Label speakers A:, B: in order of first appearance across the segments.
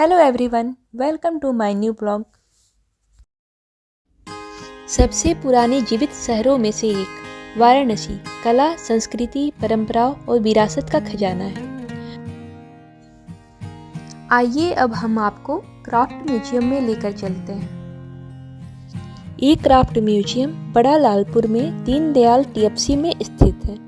A: Hello everyone, welcome to my new blog. सबसे पुराने जीवित शहरों में से एक वाराणसी कला, संस्कृति, परंपराओं और विरासत का खजाना है। आइए अब हम आपको क्राफ्ट म्यूजियम में लेकर चलते हैं। ये क्राफ्ट म्यूजियम बड़ा लालपुर में दीनदयाल टीएफसी में स्थित है।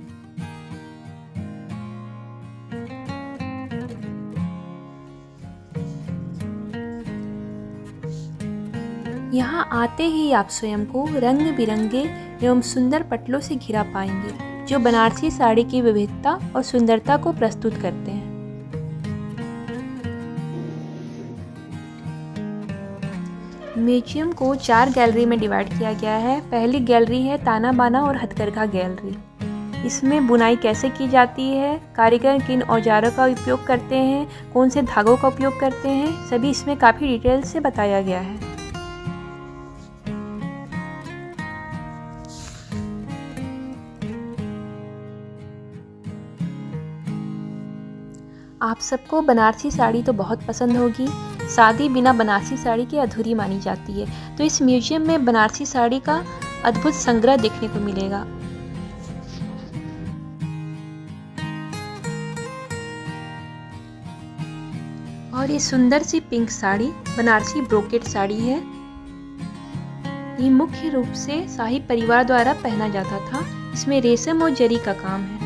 A: यहाँ आते ही आप स्वयं को रंग बिरंगे एवं सुंदर पटलों से घिरा पाएंगे, जो बनारसी साड़ी की विविधता और सुंदरता को प्रस्तुत करते हैं। म्यूजियम को 4 गैलरी में डिवाइड किया गया है। पहली गैलरी है ताना बाना और हथकरघा गैलरी। इसमें बुनाई कैसे की जाती है, कारीगर किन औजारों का उपयोग करते हैं, कौन से धागों का उपयोग करते हैं, सभी इसमें काफ़ी डिटेल से बताया गया है। आप सबको बनारसी साड़ी तो बहुत पसंद होगी। शादी बिना बनारसी साड़ी के अधूरी मानी जाती है, तो इस म्यूजियम में बनारसी साड़ी का अद्भुत संग्रह देखने को मिलेगा। और ये सुंदर सी पिंक साड़ी बनारसी ब्रोकेट साड़ी है। ये मुख्य रूप से शाही परिवार द्वारा पहना जाता था। इसमें रेशम और जरी का काम है।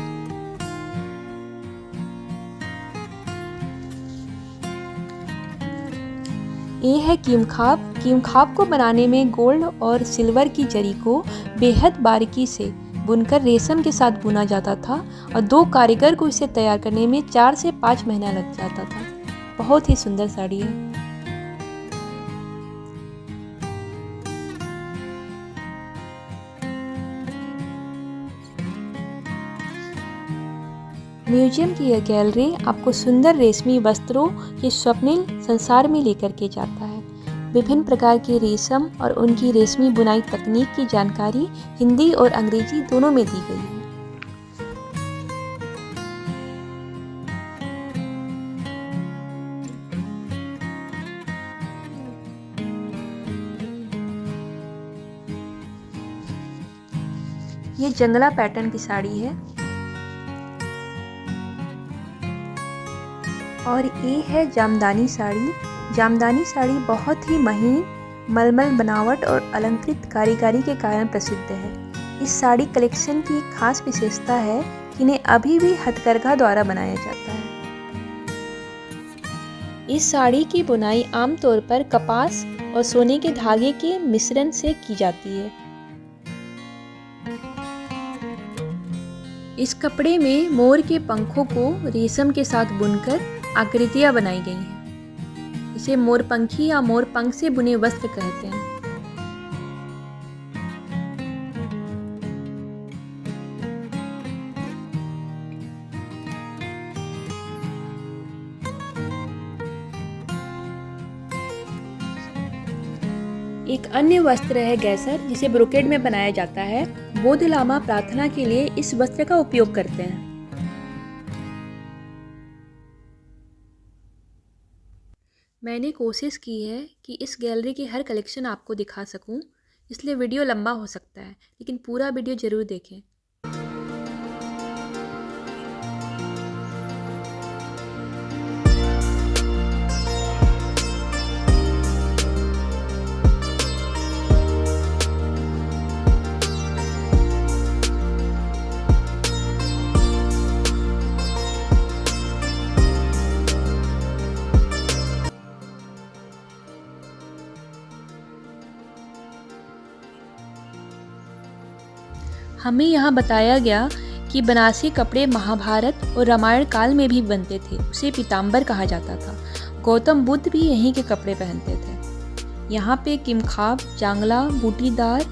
A: ये है कीमखाब। कीमखाब को बनाने में गोल्ड और सिल्वर की जरी को बेहद बारीकी से बुनकर रेशम के साथ बुना जाता था और 2 कारीगर को इसे तैयार करने में 4 से 5 महीना लग जाता था। बहुत ही सुंदर साड़ी है। म्यूजियम की यह गैलरी आपको सुंदर रेशमी वस्त्रों के स्वप्निल संसार में लेकर के जाता है। विभिन्न प्रकार के रेशम और उनकी रेशमी बुनाई तकनीक की जानकारी हिंदी और अंग्रेजी दोनों में दी गई है। ये जंगला पैटर्न की साड़ी है। और ये है जामदानी साड़ी। जामदानी साड़ी बहुत ही महीन मलमल बनावट और अलंकृत कारीगरी के कारण प्रसिद्ध है। इस साड़ी कलेक्शन की एक खास विशेषता है कि इन्हें अभी भी हथकरघा द्वारा बनाया जाता है। इस साड़ी की बुनाई आमतौर पर कपास और सोने के धागे के मिश्रण से की जाती है। इस कपड़े में मोर के पंखों को रेशम के साथ बुनकर आकृतियां बनाई गई हैं। इसे मोरपंखी या मोरपंख से बुने वस्त्र कहते हैं। एक अन्य वस्त्र है गैसर, जिसे ब्रोकेड में बनाया जाता है। बौद्ध लामा प्रार्थना के लिए इस वस्त्र का उपयोग करते हैं। मैंने कोशिश की है कि इस गैलरी की हर कलेक्शन आपको दिखा सकूं, इसलिए वीडियो लंबा हो सकता है, लेकिन पूरा वीडियो ज़रूर देखें। हमें यहाँ बताया गया कि बनारसी कपड़े महाभारत और रामायण काल में भी बनते थे। उसे पीताम्बर कहा जाता था। गौतम बुद्ध भी यहीं के कपड़े पहनते थे। यहाँ पे किमखाब, जांगला, बूटीदार,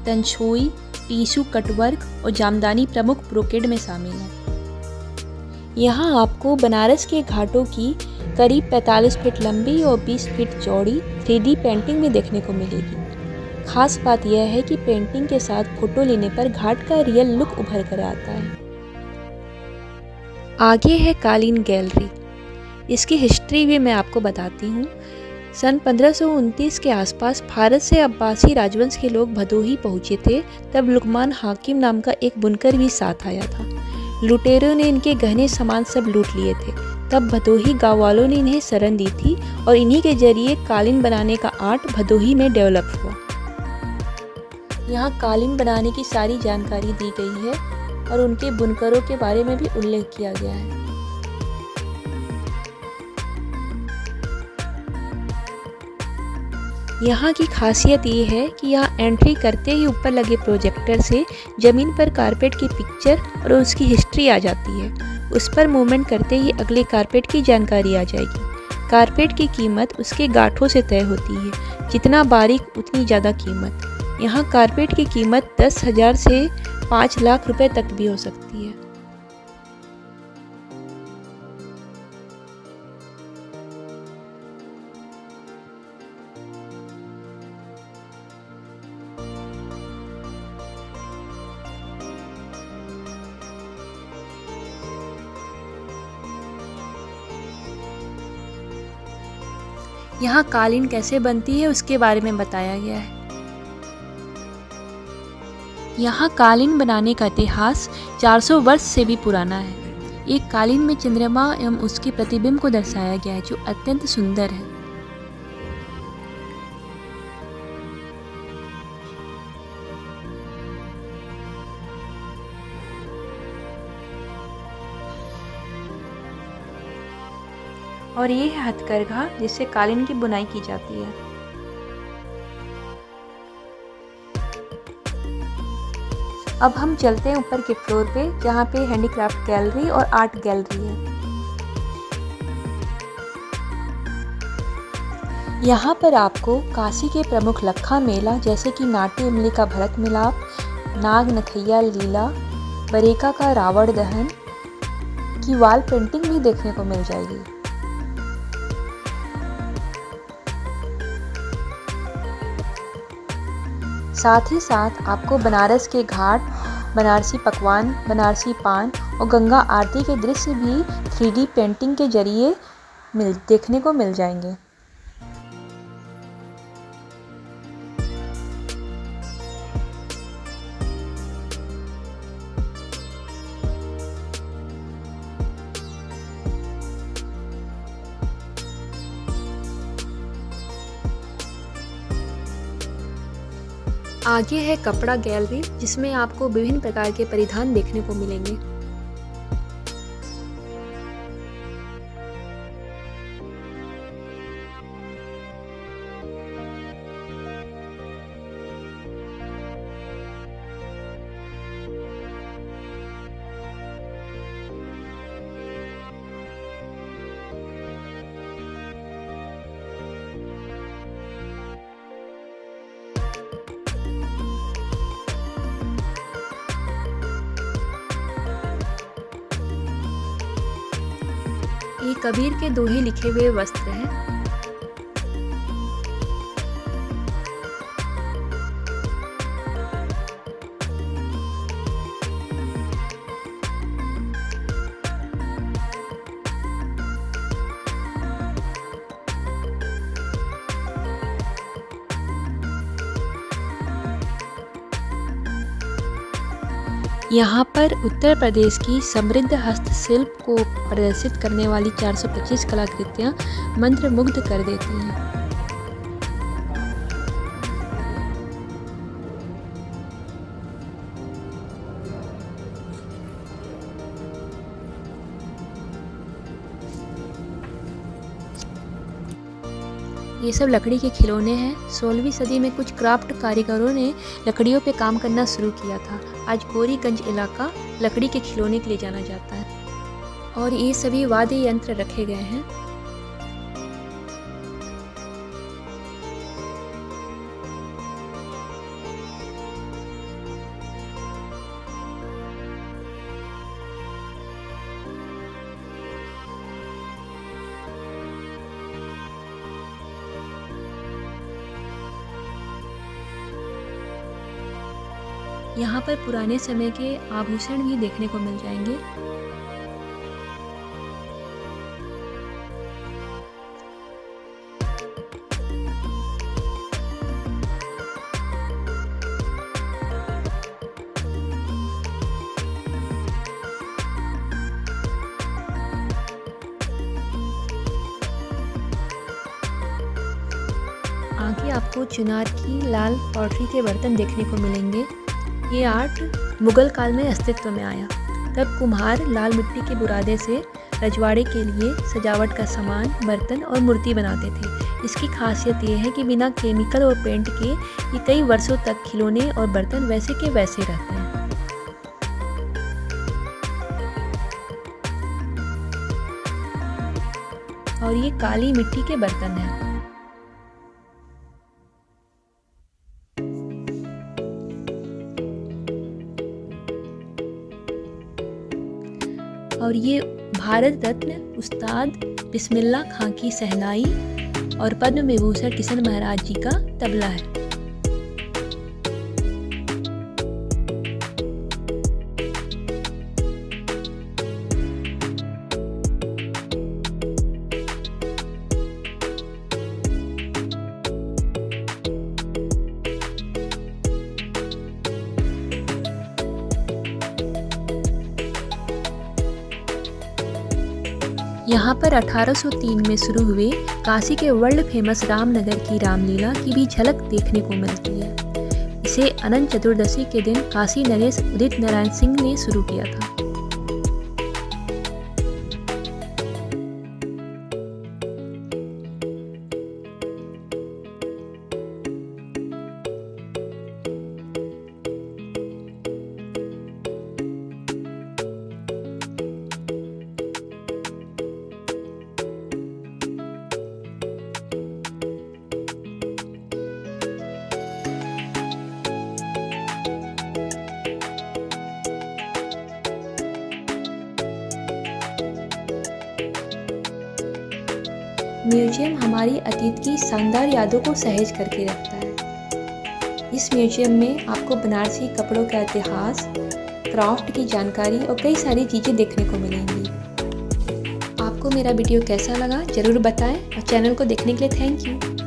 A: तंछोई, टीसू कटवर्क और जामदानी प्रमुख ब्रोकेड में शामिल हैं। यहाँ आपको बनारस के घाटों की करीब 45 फीट लंबी और 20 फीट चौड़ी 3D पेंटिंग में देखने को मिलेगी। खास बात यह है कि पेंटिंग के साथ फोटो लेने पर घाट का रियल लुक उभर कर आता है। आगे है कालीन गैलरी। इसकी हिस्ट्री भी मैं आपको बताती हूँ। सन 1529 के आसपास भारत से अब्बासी राजवंश के लोग भदोही पहुँचे थे। तब लुकमान हाकिम नाम का एक बुनकर भी साथ आया था। लुटेरों ने इनके गहने सामान सब लूट लिए थे। तब भदोही गाँव वालों ने इन्हें शरण दी थी और इन्हीं के जरिए कालीन बनाने का आर्ट भदोही में डेवलप हुआ। यहाँ कालीन बनाने की सारी जानकारी दी गई है और उनके बुनकरों के बारे में भी उल्लेख किया गया है। यहाँ की खासियत ये है कि यहाँ एंट्री करते ही ऊपर लगे प्रोजेक्टर से ज़मीन पर कारपेट की पिक्चर और उसकी हिस्ट्री आ जाती है। उस पर मूवमेंट करते ही अगले कारपेट की जानकारी आ जाएगी। कारपेट की कीमत उसके गांठों से तय होती है, जितना बारीक उतनी ज़्यादा कीमत। यहाँ कारपेट की कीमत 10,000 से 5 लाख रुपए तक भी हो सकती है। यहाँ कालीन कैसे बनती है उसके बारे में बताया गया है। यहाँ कालीन बनाने का इतिहास 400 वर्ष से भी पुराना है। एक कालीन में चंद्रमा एवं उसके प्रतिबिंब को दर्शाया गया है, जो अत्यंत सुंदर है। और ये है हथकरघा, जिससे कालीन की बुनाई की जाती है। अब हम चलते हैं ऊपर के फ्लोर पे, जहाँ पे हैंडीक्राफ्ट गैलरी और आर्ट गैलरी है। यहाँ पर आपको काशी के प्रमुख लखा मेला जैसे कि नाट्य इमली का भरत मिलाप, नाग नथैया लीला, बरेका का रावण दहन की वॉल पेंटिंग भी देखने को मिल जाएगी। साथ ही साथ आपको बनारस के घाट, बनारसी पकवान, बनारसी पान और गंगा आरती के दृश्य भी 3D पेंटिंग के जरिए देखने को मिल जाएंगे। आगे है कपड़ा गैलरी, जिसमें आपको विभिन्न प्रकार के परिधान देखने को मिलेंगे। ये कबीर के दोहे लिखे हुए वस्त्र हैं। यहाँ पर उत्तर प्रदेश की समृद्ध हस्तशिल्प को प्रदर्शित करने वाली 425 कलाकृतियाँ मंत्रमुग्ध कर देती हैं। ये सब लकड़ी के खिलौने हैं। 16वीं सदी में कुछ क्राफ्ट कारीगरों ने लकड़ियों पे काम करना शुरू किया था। आज गोरीगंज इलाका लकड़ी के खिलौने के लिए जाना जाता है। और ये सभी वाद्य यंत्र रखे गए हैं। यहाँ पर पुराने समय के आभूषण भी देखने को मिल जाएंगे। बाकी आपको चिनार की लाल पॉटरी के बर्तन देखने को मिलेंगे। ये आर्ट मुग़ल काल में अस्तित्व में आया। तब कुम्हार लाल मिट्टी के बुरादे से रजवाड़े के लिए सजावट का सामान, बर्तन और मूर्ति बनाते थे। इसकी खासियत ये है कि बिना केमिकल और पेंट के ये कई वर्षों तक खिलौने और बर्तन वैसे के वैसे रहते हैं। और ये काली मिट्टी के बर्तन हैं। और ये भारत रत्न उस्ताद बिस्मिल्लाह खां की शहनाई और पद्म विभूषण किशन महाराज जी का तबला है। यहाँ पर 1803 में शुरू हुए काशी के वर्ल्ड फेमस रामनगर की रामलीला की भी झलक देखने को मिलती है। इसे अनंत चतुर्दशी के दिन काशी नरेश उदित नारायण सिंह ने शुरू किया था। म्यूजियम हमारी अतीत की शानदार यादों को सहेज करके रखता है। इस म्यूजियम में आपको बनारसी कपड़ों का इतिहास, क्राफ्ट की जानकारी और कई सारी चीज़ें देखने को मिलेंगी। आपको मेरा वीडियो कैसा लगा ज़रूर बताएं और चैनल को देखने के लिए थैंक यू।